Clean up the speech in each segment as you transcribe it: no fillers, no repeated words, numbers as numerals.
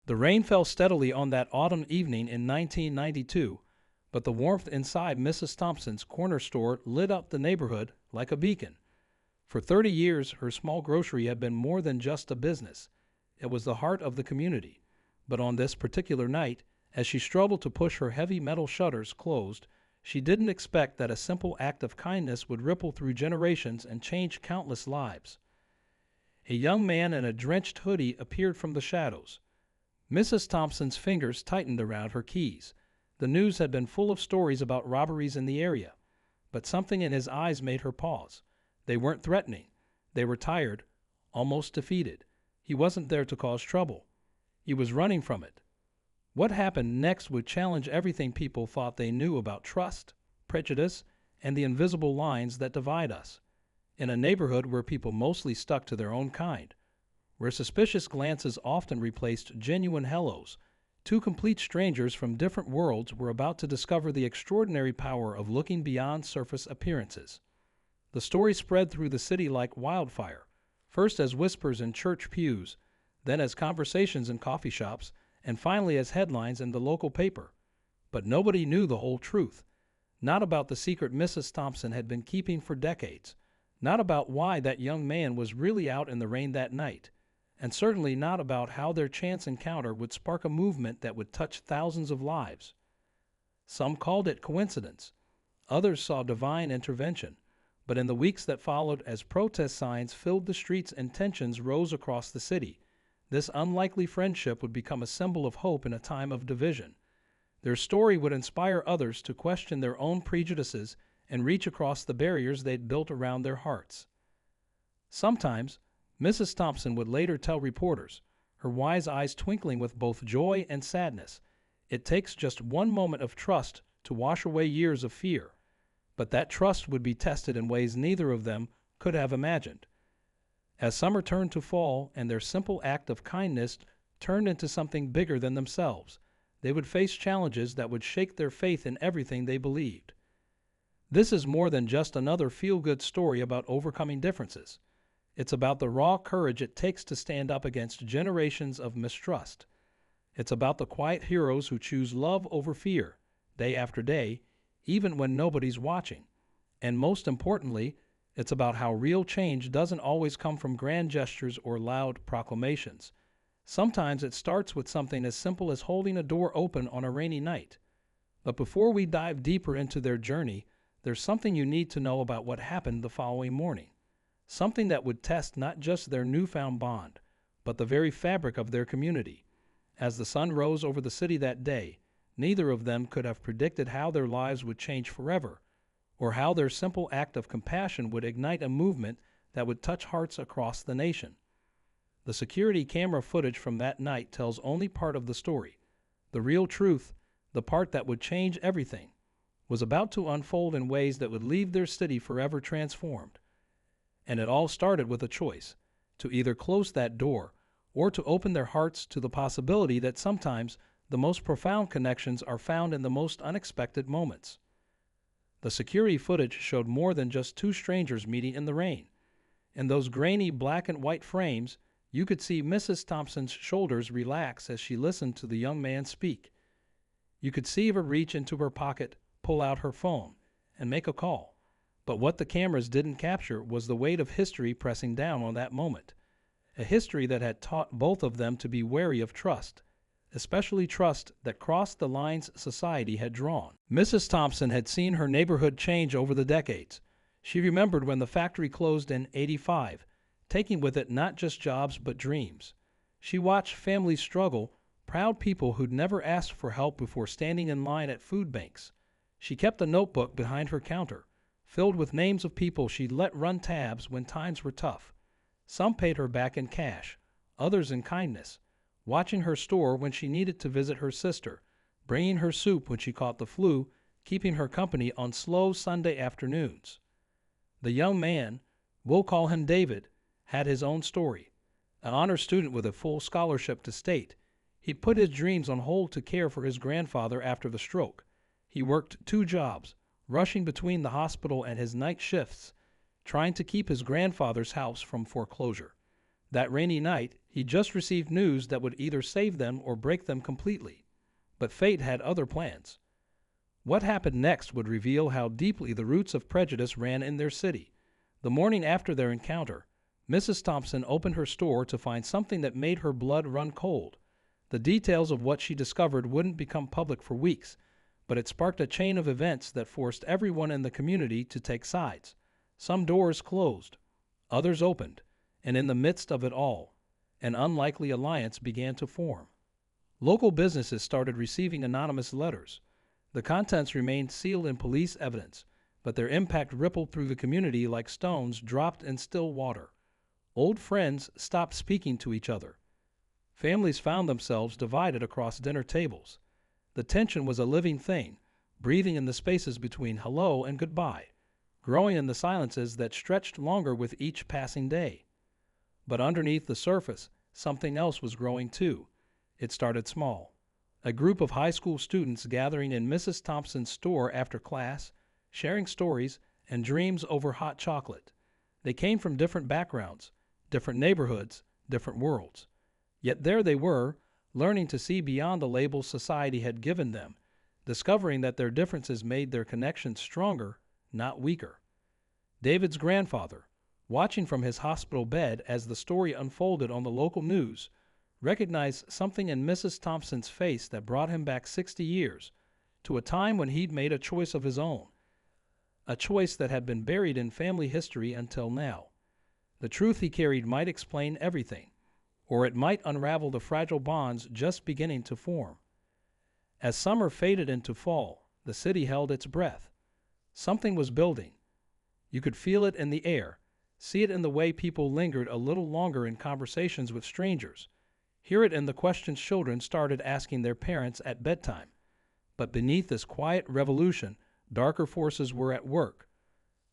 The rain fell steadily on that autumn evening in 1992, but the warmth inside Mrs. Thompson's corner store lit up the neighborhood like a beacon. For 30 years, her small grocery had been more than just a business. It was the heart of the community. But on this particular night, as she struggled to push her heavy metal shutters closed, she didn't expect that a simple act of kindness would ripple through generations and change countless lives. A young man in a drenched hoodie appeared from the shadows. Mrs. Thompson's fingers tightened around her keys. The news had been full of stories about robberies in the area, but something in his eyes made her pause. They weren't threatening. They were tired, almost defeated. He wasn't there to cause trouble. He was running from it. What happened next would challenge everything people thought they knew about trust, prejudice, and the invisible lines that divide us. In a neighborhood where people mostly stuck to their own kind, where suspicious glances often replaced genuine hellos, two complete strangers from different worlds were about to discover the extraordinary power of looking beyond surface appearances. The story spread through the city like wildfire, first as whispers in church pews, then as conversations in coffee shops, and finally as headlines in the local paper. But nobody knew the whole truth. Not about the secret Mrs. Thompson had been keeping for decades. Not about why that young man was really out in the rain that night. And certainly not about how their chance encounter would spark a movement that would touch thousands of lives. Some called it coincidence. Others saw divine intervention. But in the weeks that followed, as protest signs filled the streets and tensions rose across the city, this unlikely friendship would become a symbol of hope in a time of division. Their story would inspire others to question their own prejudices and reach across the barriers they'd built around their hearts. Sometimes, Mrs. Thompson would later tell reporters, her wise eyes twinkling with both joy and sadness, it takes just one moment of trust to wash away years of fear. But that trust would be tested in ways neither of them could have imagined. As summer turned to fall and their simple act of kindness turned into something bigger than themselves, they would face challenges that would shake their faith in everything they believed. This is more than just another feel-good story about overcoming differences. It's about the raw courage it takes to stand up against generations of mistrust. It's about the quiet heroes who choose love over fear, day after day, even when nobody's watching. And most importantly, it's about how real change doesn't always come from grand gestures or loud proclamations. Sometimes it starts with something as simple as holding a door open on a rainy night. But before we dive deeper into their journey, there's something you need to know about what happened the following morning. Something that would test not just their newfound bond, but the very fabric of their community. As the sun rose over the city that day, neither of them could have predicted how their lives would change forever, or how their simple act of compassion would ignite a movement that would touch hearts across the nation. The security camera footage from that night tells only part of the story. The real truth, the part that would change everything, was about to unfold in ways that would leave their city forever transformed. And it all started with a choice, to either close that door or to open their hearts to the possibility that sometimes the most profound connections are found in the most unexpected moments. The security footage showed more than just two strangers meeting in the rain. In those grainy black and white frames, you could see Mrs. Thompson's shoulders relax as she listened to the young man speak. You could see her reach into her pocket, pull out her phone, and make a call. But what the cameras didn't capture was the weight of history pressing down on that moment. A history that had taught both of them to be wary of trust, especially trust that crossed the lines society had drawn. Mrs. Thompson had seen her neighborhood change over the decades. She remembered when the factory closed in '85, taking with it not just jobs but dreams. She watched families struggle, proud people who'd never asked for help before standing in line at food banks. She kept a notebook behind her counter, filled with names of people she'd let run tabs when times were tough. Some paid her back in cash, others in kindness, watching her store when she needed to visit her sister, bringing her soup when she caught the flu, keeping her company on slow Sunday afternoons. The young man, we'll call him David, had his own story. An honor student with a full scholarship to state, he'd put his dreams on hold to care for his grandfather after the stroke. He worked 2 jobs, rushing between the hospital and his night shifts, trying to keep his grandfather's house from foreclosure. That rainy night, he just received news that would either save them or break them completely. But fate had other plans. What happened next would reveal how deeply the roots of prejudice ran in their city. The morning after their encounter, Mrs. Thompson opened her store to find something that made her blood run cold. The details of what she discovered wouldn't become public for weeks, but it sparked a chain of events that forced everyone in the community to take sides. Some doors closed, others opened, and in the midst of it all, an unlikely alliance began to form. Local businesses started receiving anonymous letters. The contents remained sealed in police evidence, but their impact rippled through the community like stones dropped in still water. Old friends stopped speaking to each other. Families found themselves divided across dinner tables. The tension was a living thing, breathing in the spaces between hello and goodbye, growing in the silences that stretched longer with each passing day. But underneath the surface, something else was growing too. It started small. A group of high school students gathering in Mrs. Thompson's store after class, sharing stories and dreams over hot chocolate. They came from different backgrounds, different neighborhoods, different worlds. Yet there they were, learning to see beyond the labels society had given them, discovering that their differences made their connections stronger, not weaker. David's grandfather, watching from his hospital bed as the story unfolded on the local news, recognized something in Mrs. Thompson's face that brought him back 60 years, to a time when he'd made a choice of his own, a choice that had been buried in family history until now. The truth he carried might explain everything, or it might unravel the fragile bonds just beginning to form. As summer faded into fall, the city held its breath. Something was building. You could feel it in the air, see it in the way people lingered a little longer in conversations with strangers, hear it in the questions children started asking their parents at bedtime. But beneath this quiet revolution, darker forces were at work.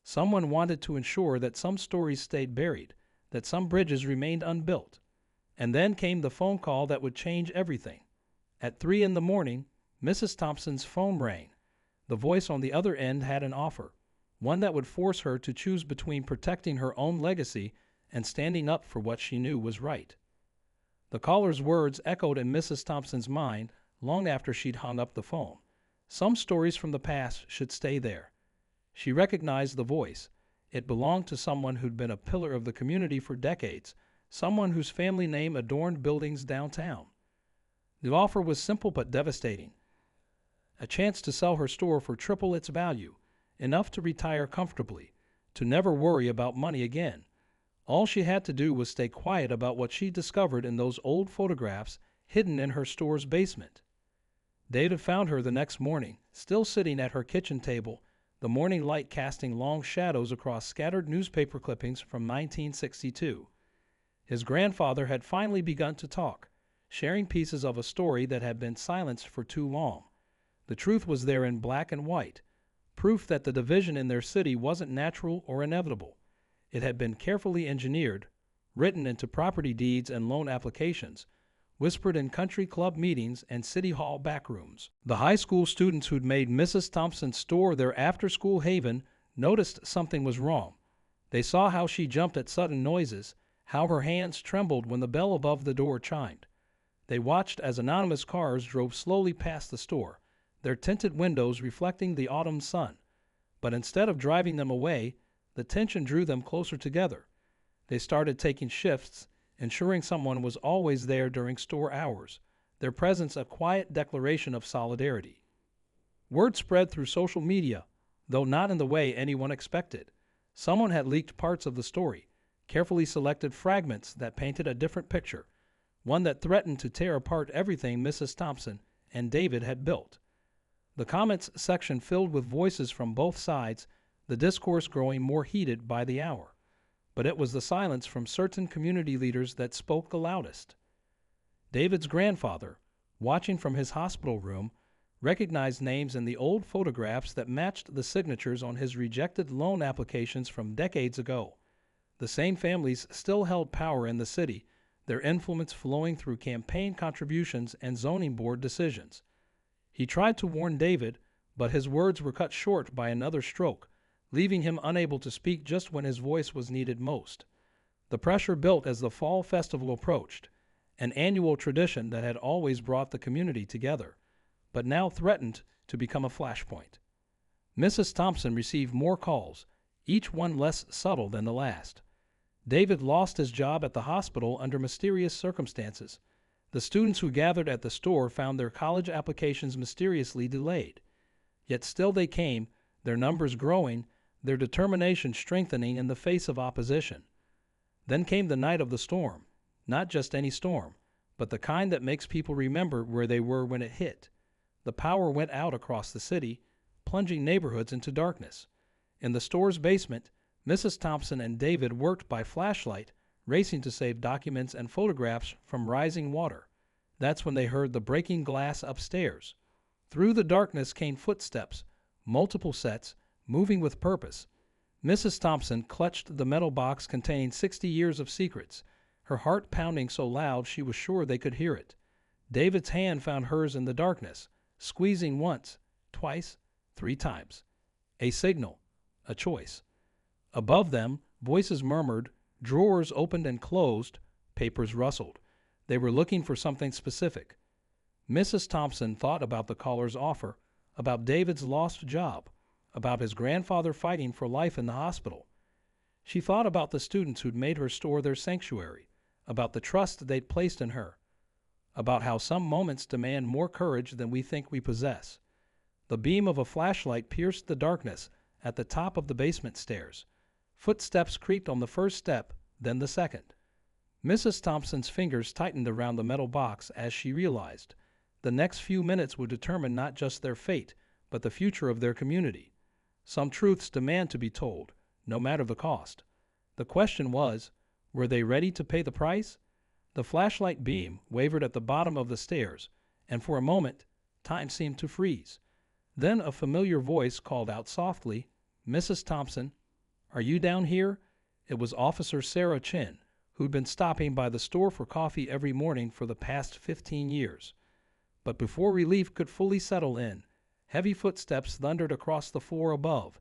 Someone wanted to ensure that some stories stayed buried, that some bridges remained unbuilt. And then came the phone call that would change everything. At 3 a.m, Mrs. Thompson's phone rang. The voice on the other end had an offer, one that would force her to choose between protecting her own legacy and standing up for what she knew was right. The caller's words echoed in Mrs. Thompson's mind long after she'd hung up the phone. Some stories from the past should stay there. She recognized the voice. It belonged to someone who'd been a pillar of the community for decades, someone whose family name adorned buildings downtown. The offer was simple but devastating. A chance to sell her store for triple its value, enough to retire comfortably, to never worry about money again. All she had to do was stay quiet about what she discovered in those old photographs hidden in her store's basement. David found her the next morning, still sitting at her kitchen table, the morning light casting long shadows across scattered newspaper clippings from 1962. His grandfather had finally begun to talk, sharing pieces of a story that had been silenced for too long. The truth was there in black and white, proof that the division in their city wasn't natural or inevitable. It had been carefully engineered, written into property deeds and loan applications, whispered in country club meetings and city hall backrooms. The high school students who'd made Mrs. Thompson's store their after-school haven noticed something was wrong. They saw how she jumped at sudden noises, how her hands trembled when the bell above the door chimed. They watched as anonymous cars drove slowly past the store, their tinted windows reflecting the autumn sun. But instead of driving them away, the tension drew them closer together. They started taking shifts, ensuring someone was always there during store hours, their presence a quiet declaration of solidarity. Word spread through social media, though not in the way anyone expected. Someone had leaked parts of the story, carefully selected fragments that painted a different picture, one that threatened to tear apart everything Mrs. Thompson and David had built. The comments section filled with voices from both sides, the discourse growing more heated by the hour. But it was the silence from certain community leaders that spoke the loudest. David's grandfather, watching from his hospital room, recognized names in the old photographs that matched the signatures on his rejected loan applications from decades ago. The same families still held power in the city, their influence flowing through campaign contributions and zoning board decisions. He tried to warn David, but his words were cut short by another stroke, leaving him unable to speak just when his voice was needed most. The pressure built as the fall festival approached, an annual tradition that had always brought the community together, but now threatened to become a flashpoint. Mrs. Thompson received more calls, each one less subtle than the last. David lost his job at the hospital under mysterious circumstances. The students who gathered at the store found their college applications mysteriously delayed. Yet still they came, their numbers growing, their determination strengthening in the face of opposition. Then came the night of the storm, not just any storm, but the kind that makes people remember where they were when it hit. The power went out across the city, plunging neighborhoods into darkness. In the store's basement, Mrs. Thompson and David worked by flashlight, racing to save documents and photographs from rising water. That's when they heard the breaking glass upstairs. Through the darkness came footsteps, multiple sets, moving with purpose. Mrs. Thompson clutched the metal box containing 60 years of secrets, her heart pounding so loud she was sure they could hear it. David's hand found hers in the darkness, squeezing once, twice, 3 times. A signal, a choice. Above them, voices murmured, drawers opened and closed, papers rustled. They were looking for something specific. Mrs. Thompson thought about the caller's offer, about David's lost job, about his grandfather fighting for life in the hospital. She thought about the students who'd made her store their sanctuary, about the trust they'd placed in her, about how some moments demand more courage than we think we possess. The beam of a flashlight pierced the darkness at the top of the basement stairs. Footsteps creaked on the first step, then the second. Mrs. Thompson's fingers tightened around the metal box as she realized the next few minutes would determine not just their fate, but the future of their community. Some truths demand to be told, no matter the cost. The question was, were they ready to pay the price? The flashlight beam wavered at the bottom of the stairs, and for a moment, time seemed to freeze. Then a familiar voice called out softly, "Mrs. Thompson, are you down here?" It was Officer Sarah Chin, who'd been stopping by the store for coffee every morning for the past 15 years. But before relief could fully settle in, heavy footsteps thundered across the floor above.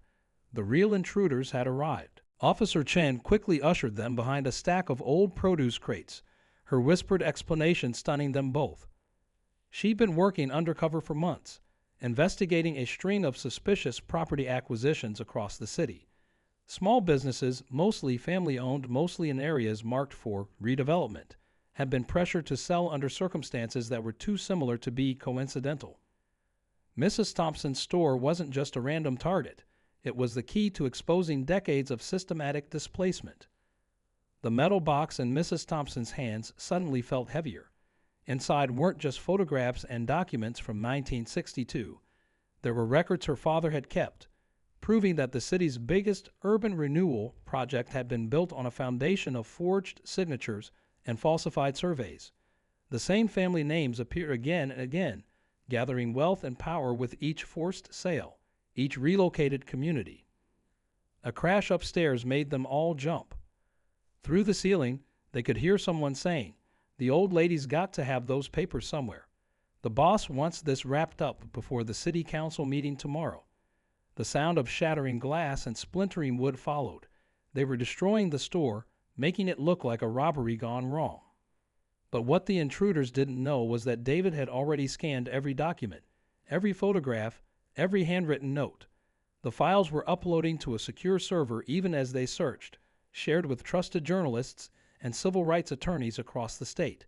The real intruders had arrived. Officer Chen quickly ushered them behind a stack of old produce crates, her whispered explanation stunning them both. She'd been working undercover for months, investigating a string of suspicious property acquisitions across the city. Small businesses, mostly family-owned, mostly in areas marked for redevelopment, had been pressured to sell under circumstances that were too similar to be coincidental. Mrs. Thompson's store wasn't just a random target. It was the key to exposing decades of systematic displacement. The metal box in Mrs. Thompson's hands suddenly felt heavier. Inside weren't just photographs and documents from 1962. There were records her father had kept, proving that the city's biggest urban renewal project had been built on a foundation of forged signatures and falsified surveys. The same family names appear again and again, gathering wealth and power with each forced sale, each relocated community. A crash upstairs made them all jump. Through the ceiling, they could hear someone saying, "The old lady's got to have those papers somewhere. The boss wants this wrapped up before the city council meeting tomorrow." The sound of shattering glass and splintering wood followed. They were destroying the store, making it look like a robbery gone wrong. But what the intruders didn't know was that David had already scanned every document, every photograph, every handwritten note. The files were uploading to a secure server even as they searched, shared with trusted journalists and civil rights attorneys across the state.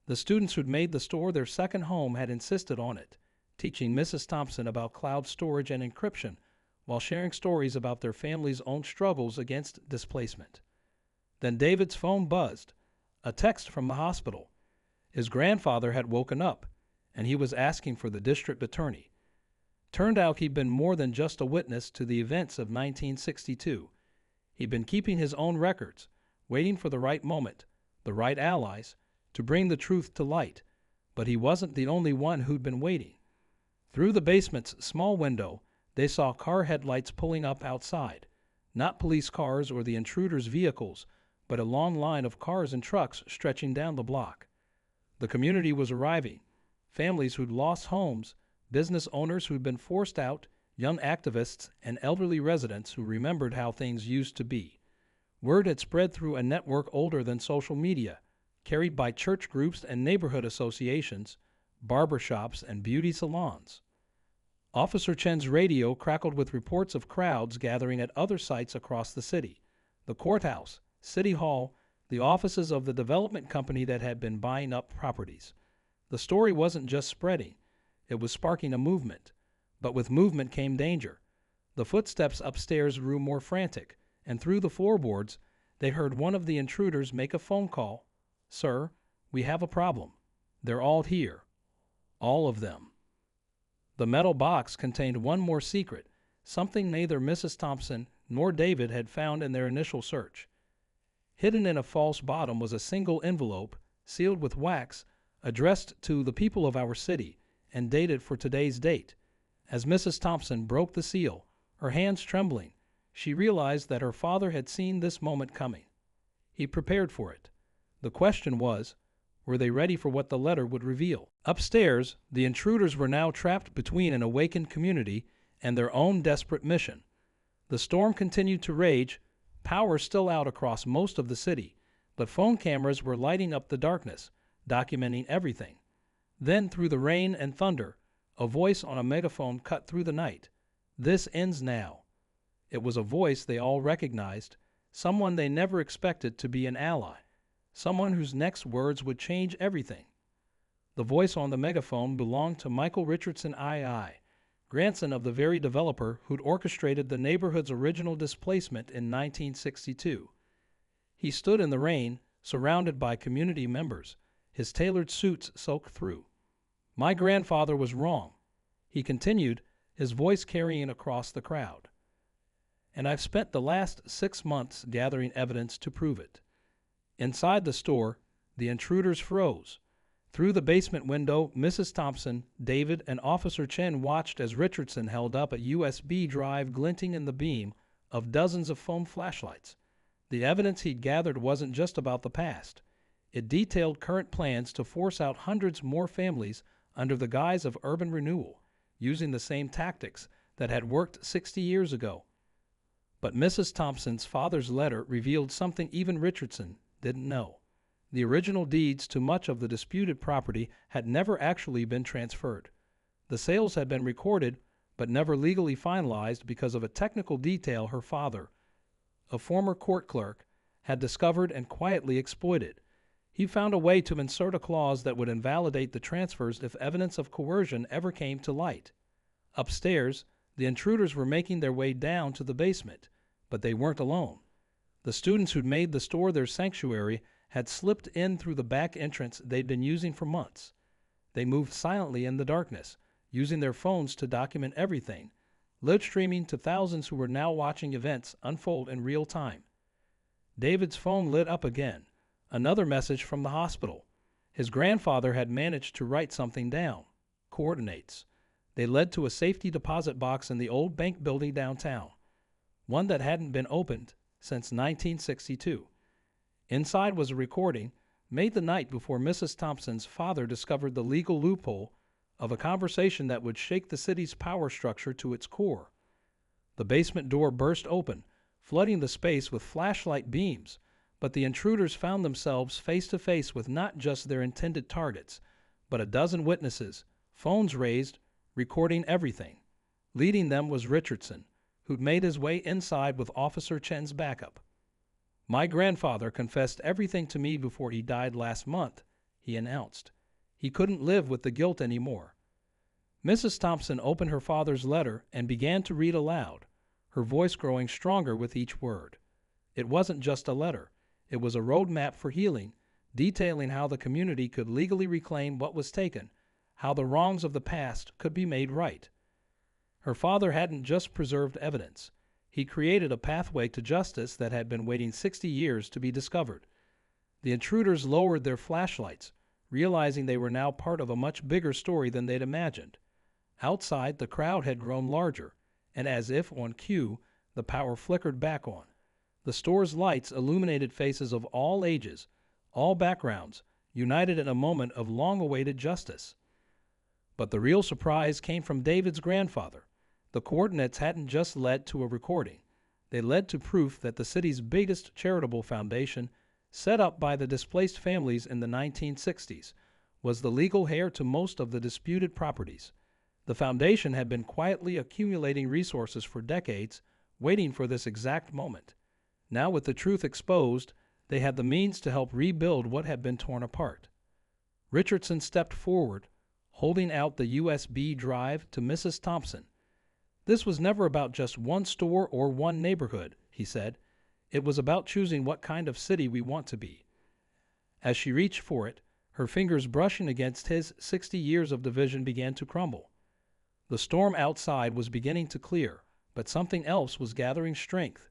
The students who'd made the store their second home had insisted on it, teaching Mrs. Thompson about cloud storage and encryption while sharing stories about their family's own struggles against displacement. Then David's phone buzzed, a text from the hospital. His grandfather had woken up, and he was asking for the district attorney. Turned out he'd been more than just a witness to the events of 1962. He'd been keeping his own records, waiting for the right moment, the right allies, to bring the truth to light. But he wasn't the only one who'd been waiting. Through the basement's small window, they saw car headlights pulling up outside. Not police cars or the intruders' vehicles, but a long line of cars and trucks stretching down the block. The community was arriving. Families who'd lost homes, business owners who'd been forced out, young activists, and elderly residents who remembered how things used to be. Word had spread through a network older than social media, carried by church groups and neighborhood associations, barbershops, and beauty salons. Officer Chen's radio crackled with reports of crowds gathering at other sites across the city: the courthouse, city hall, the offices of the development company that had been buying up properties. The story wasn't just spreading, it was sparking a movement. But with movement came danger. The footsteps upstairs grew more frantic, and through the floorboards, they heard one of the intruders make a phone call. "Sir, we have a problem. They're all here. All of them." The metal box contained one more secret, something neither Mrs. Thompson nor David had found in their initial search. Hidden in a false bottom was a single envelope, sealed with wax, addressed to the people of our city, and dated for today's date. As Mrs. Thompson broke the seal, her hands trembling, she realized that her father had seen this moment coming. He prepared for it. The question was, were they ready for what the letter would reveal? Upstairs, the intruders were now trapped between an awakened community and their own desperate mission. The storm continued to rage, power still out across most of the city, but phone cameras were lighting up the darkness, documenting everything. Then, through the rain and thunder, a voice on a megaphone cut through the night. "This ends now." It was a voice they all recognized, someone they never expected to be an ally, someone whose next words would change everything. The voice on the megaphone belonged to Michael Richardson II, grandson of the very developer who'd orchestrated the neighborhood's original displacement in 1962. He stood in the rain, surrounded by community members, his tailored suits soaked through. "My grandfather was wrong," he continued, his voice carrying across the crowd. "And I've spent the last 6 months gathering evidence to prove it." Inside the store, the intruders froze. Through the basement window, Mrs. Thompson, David, and Officer Chen watched as Richardson held up a USB drive glinting in the beam of dozens of foam flashlights. The evidence he'd gathered wasn't just about the past. It detailed current plans to force out hundreds more families under the guise of urban renewal, using the same tactics that had worked 60 years ago. But Mrs. Thompson's father's letter revealed something even Richardson didn't know. The original deeds to much of the disputed property had never actually been transferred. The sales had been recorded, but never legally finalized because of a technical detail her father, a former court clerk, had discovered and quietly exploited. He found a way to insert a clause that would invalidate the transfers if evidence of coercion ever came to light. Upstairs, the intruders were making their way down to the basement, but they weren't alone. The students who'd made the store their sanctuary had slipped in through the back entrance they'd been using for months. They moved silently in the darkness, using their phones to document everything, live streaming to thousands who were now watching events unfold in real time. David's phone lit up again. Another message from the hospital. His grandfather had managed to write something down. Coordinates. They led to a safety deposit box in the old bank building downtown, one that hadn't been opened since 1962. Inside was a recording, made the night before Mrs. Thompson's father discovered the legal loophole of a conversation that would shake the city's power structure to its core. The basement door burst open, flooding the space with flashlight beams, but the intruders found themselves face to face with not just their intended targets, but a dozen witnesses, phones raised, recording everything. Leading them was Richardson, who'd made his way inside with Officer Chen's backup. "My grandfather confessed everything to me before he died last month," he announced. He couldn't live with the guilt anymore. Mrs. Thompson opened her father's letter and began to read aloud, her voice growing stronger with each word. It wasn't just a letter. It was a roadmap for healing, detailing how the community could legally reclaim what was taken, how the wrongs of the past could be made right. Her father hadn't just preserved evidence. He created a pathway to justice that had been waiting 60 years to be discovered. The intruders lowered their flashlights, realizing they were now part of a much bigger story than they'd imagined. Outside, the crowd had grown larger, and as if on cue, the power flickered back on. The store's lights illuminated faces of all ages, all backgrounds, united in a moment of long-awaited justice. But the real surprise came from David's grandfather. The coordinates hadn't just led to a recording. They led to proof that the city's biggest charitable foundation, set up by the displaced families in the 1960s, was the legal heir to most of the disputed properties. The foundation had been quietly accumulating resources for decades, waiting for this exact moment. Now, with the truth exposed, they had the means to help rebuild what had been torn apart. Richardson stepped forward, holding out the USB drive to Mrs. Thompson. "This was never about just one store or one neighborhood," he said. "It was about choosing what kind of city we want to be." As she reached for it, her fingers brushing against his 60 years of division began to crumble. The storm outside was beginning to clear, but something else was gathering strength,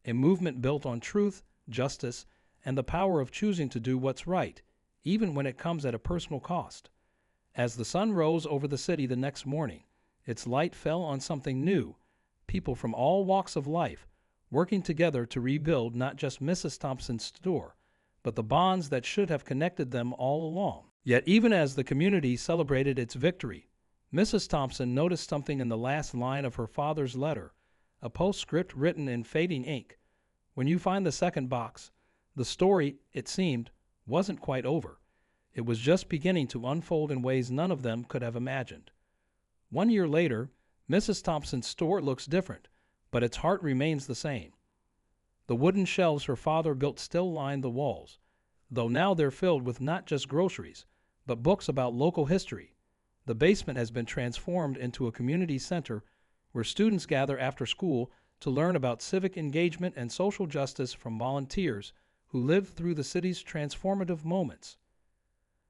a movement built on truth, justice, and the power of choosing to do what's right, even when it comes at a personal cost. As the sun rose over the city the next morning, its light fell on something new, people from all walks of life, working together to rebuild not just Mrs. Thompson's store, but the bonds that should have connected them all along. Yet even as the community celebrated its victory, Mrs. Thompson noticed something in the last line of her father's letter, a postscript written in fading ink. "When you find the second box, the story, it seemed, wasn't quite over. It was just beginning to unfold in ways none of them could have imagined." 1 year later, Mrs. Thompson's store looks different, but its heart remains the same. The wooden shelves her father built still line the walls, though now they're filled with not just groceries, but books about local history. The basement has been transformed into a community center where students gather after school to learn about civic engagement and social justice from volunteers who lived through the city's transformative moments.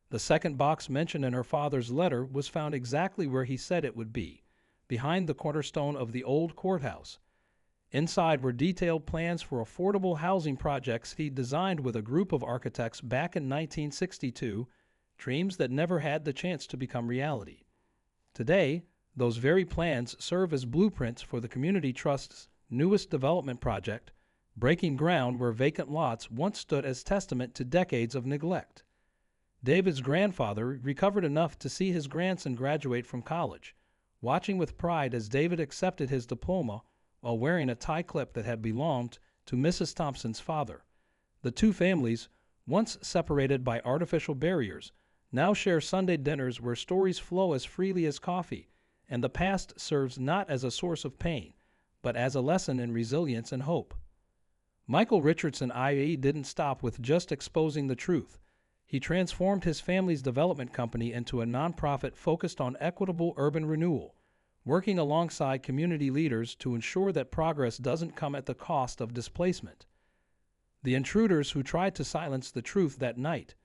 The second box mentioned in her father's letter was found exactly where he said it would be, behind the cornerstone of the old courthouse. Inside were detailed plans for affordable housing projects he designed with a group of architects back in 1962, dreams that never had the chance to become reality. Today, those very plans serve as blueprints for the Community Trust's newest development project, breaking ground where vacant lots once stood as testament to decades of neglect. David's grandfather recovered enough to see his grandson graduate from college, watching with pride as David accepted his diploma while wearing a tie clip that had belonged to Mrs. Thompson's father. The two families, once separated by artificial barriers, now share Sunday dinners where stories flow as freely as coffee, and the past serves not as a source of pain, but as a lesson in resilience and hope. Michael Richardson, IE, didn't stop with just exposing the truth. He transformed his family's development company into a nonprofit focused on equitable urban renewal, working alongside community leaders to ensure that progress doesn't come at the cost of displacement. The intruders who tried to silence the truth that night,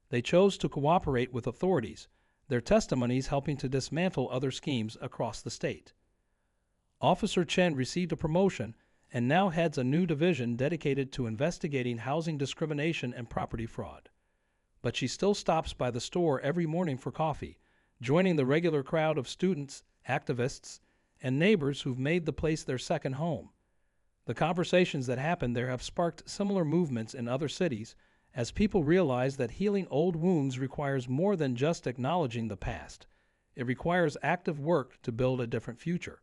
they chose to cooperate with authorities, their testimonies helping to dismantle other schemes across the state. Officer Chen received a promotion and now heads a new division dedicated to investigating housing discrimination and property fraud. But she still stops by the store every morning for coffee, joining the regular crowd of students, activists, and neighbors who've made the place their second home. The conversations that happen there have sparked similar movements in other cities as people realize that healing old wounds requires more than just acknowledging the past. It requires active work to build a different future.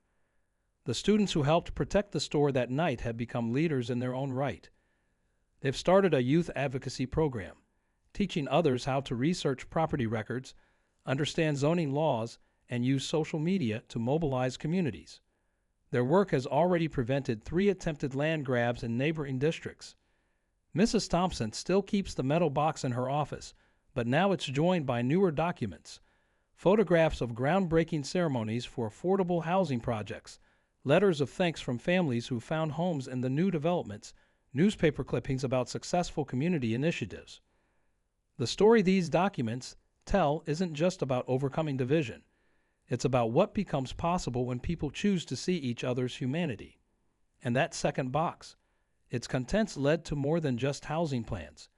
The students who helped protect the store that night have become leaders in their own right. They've started a youth advocacy program, teaching others how to research property records, understand zoning laws, and use social media to mobilize communities. Their work has already prevented 3 attempted land grabs in neighboring districts. Mrs. Thompson still keeps the metal box in her office, but now it's joined by newer documents, photographs of groundbreaking ceremonies for affordable housing projects, letters of thanks from families who found homes in the new developments, newspaper clippings about successful community initiatives. The story these documents tell isn't just about overcoming division. It's about what becomes possible when people choose to see each other's humanity. And that second box, its contents led to more than just housing plans.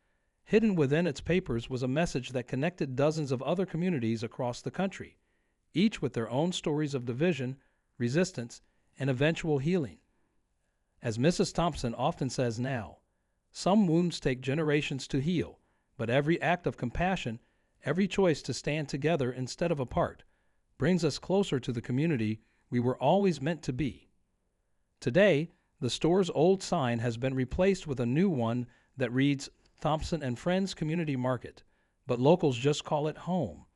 Hidden within its papers was a message that connected dozens of other communities across the country, each with their own stories of division, resistance, and eventual healing. As Mrs. Thompson often says now, some wounds take generations to heal, but every act of compassion, every choice to stand together instead of apart, brings us closer to the community we were always meant to be. Today, The store's old sign has been replaced with a new one that reads Thompson and Friends Community Market, but locals just call it home.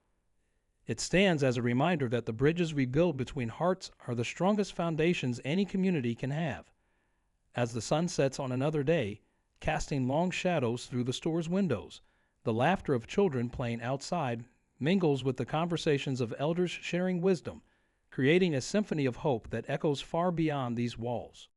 It stands as a reminder that the bridges we build between hearts are the strongest foundations any community can have. As the sun sets on another day, casting long shadows through the store's windows, the laughter of children playing outside mingles with the conversations of elders sharing wisdom, creating a symphony of hope that echoes far beyond these walls.